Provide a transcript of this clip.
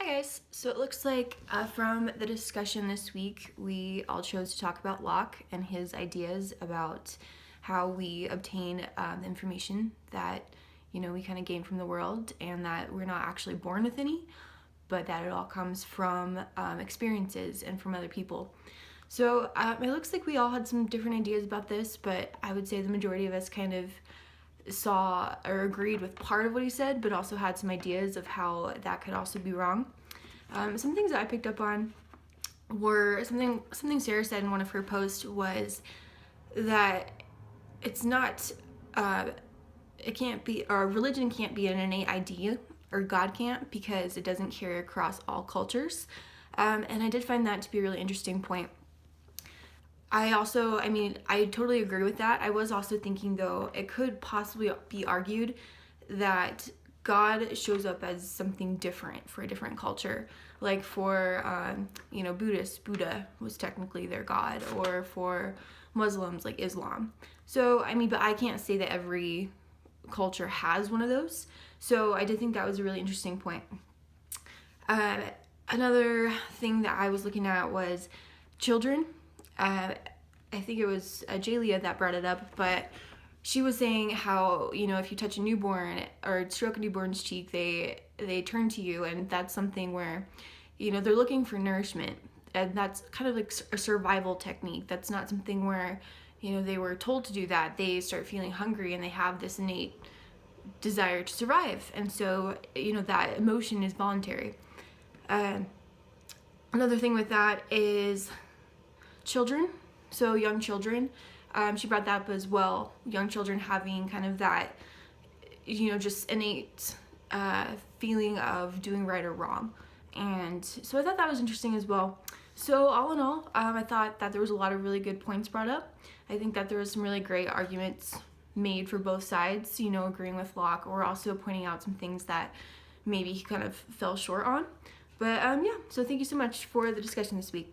Hi guys, so it looks like from the discussion this week, we all chose to talk about Locke and his ideas about how we obtain the information that, we kind of gain from the world, and that we're not actually born with any, but that it all comes from experiences and from other people. So it looks like we all had some different ideas about this, but I would say the majority of us kind of saw or agreed with part of what he said, but also had some ideas of how that could also be wrong. Some things that I picked up on were something Sarah said in one of her posts was that it's not it can't be, or religion can't be an innate idea, or God can't, because it doesn't carry across all cultures. And I did find that to be a really interesting point. I totally agree with that. I was also thinking, though, it could possibly be argued that God shows up as something different for a different culture. Like for, Buddhists, Buddha was technically their God, or for Muslims, like Islam. So, but I can't say that every culture has one of those. So I did think that was a really interesting point. Another thing that I was looking at was children. I think it was Jalia that brought it up, but she was saying how, if you touch a newborn or stroke a newborn's cheek, they turn to you, and that's something where, they're looking for nourishment, and that's kind of like a survival technique. That's not something where, they were told to do that. They start feeling hungry, and they have this innate desire to survive, and so, that emotion is voluntary. Another thing with that is children, so young children. She brought that up as well. Young children having kind of that, just innate feeling of doing right or wrong. And so I thought that was interesting as well. So all in all, I thought that there was a lot of really good points brought up. I think that there was some really great arguments made for both sides, agreeing with Locke, or also pointing out some things that maybe he kind of fell short on. But so thank you so much for the discussion this week.